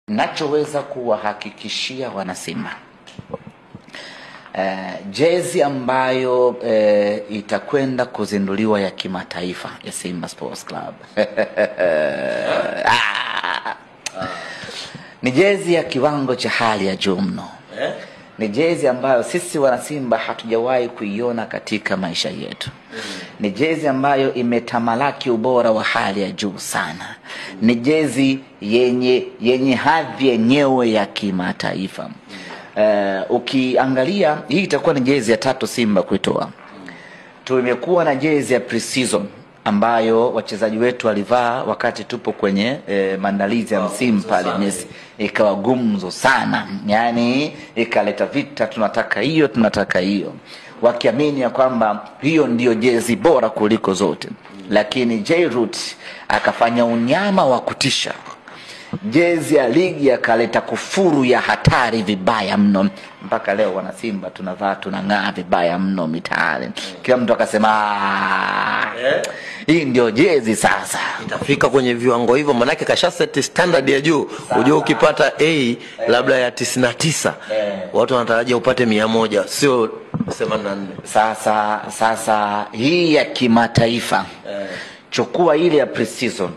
Nachoweza kuwahakikishia wanasimba jezi ambayo itakwenda kuzinduliwa ya kimataifa ya Simba Sports Club ni jezi ya kiwango cha hali ya juu mno. Ni jezi ambayo sisi wanasimba hatujawahi kuiona katika maisha yetu. Ni jezi ambayo imetamalaki ubora wa hali ya juu sana. Ni jezi yenye hadhi yenyewe ya kimataifa. Ukiangalia hii itakuwa ni jezi ya 3 Simba kuitoa. Tumekuwa na jezi ya pre-season ambayo wachezaji wetu walivaa wakati tupo kwenye maandalizi ya msimu pale Messi, ikawa gumzo sana, yani ikaleta vita, tunataka hiyo, wakiamini ya kwamba hiyo ndiyo jezi bora kuliko zote. Lakini J-Root akafanya unyama wa kutisha, jezi ya ligi akaleta kufuru ya hatari vibaya mno. Mpaka leo wana Simba tunavaa tunang'aa vibaya mno mitaani. Kila mtu akasema hii ndio jezi sasa itafika kwenye viwango hivyo, manake kasha set standard ya juu. Unajua ukipata A labda ya 99 watu wanatarajia upate 100, sio 84. Sasa hii ya kimataifa chukua ile ya pre-season,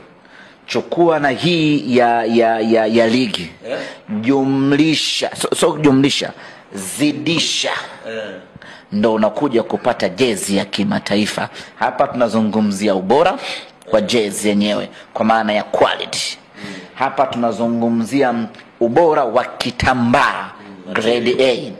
chukua na hii ya ligi, jumlisha jumlisha, zidisha, ndo unakuja kupata jezi ya kimataifa. Hapa tunazungumzia ubora kwa jezi yenyewe kwa maana ya quality. Hapa tunazungumzia ubora wa kitambaa grade A.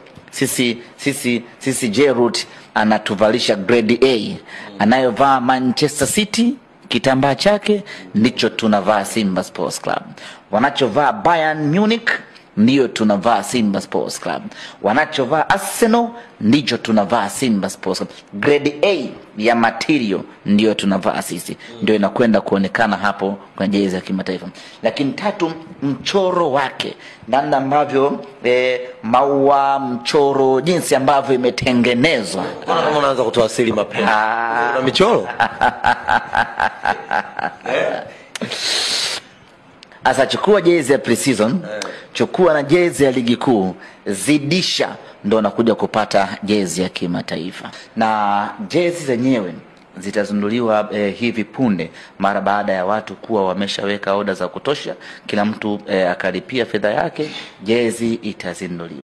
Sisi J-Root anatuvalisha grade A. Anayovaa Manchester City kitambaa chake ndicho tunavaa Simba Sports Club. Wanachovaa Bayern Munich ndiyo tunavaa Simba Sports Club. Wanachovaa Arsenal ndicho tunavaa Simba Sports Club. Grade A ya material ndiyo tunavaa sisi. Ndio inakwenda kuonekana hapo kwa jezi ya kimataifa. Lakini 3, mchoro wake, namna ambavyo maua, mchoro, jinsi ambavyo imetengenezwa. Kama unaanza kutoa siri mapema. Una michoro? Asa chukua jezi ya pre-season, chukua na jezi ya ligi kuu, zidisha, ndo unakuja kupata jezi ya kimataifa. Na jezi zenyewe zitazinduliwa hivi punde, mara baada ya watu kuwa wameshaweka oda za kutosha, kila mtu akalipia fedha yake, jezi itazinduliwa.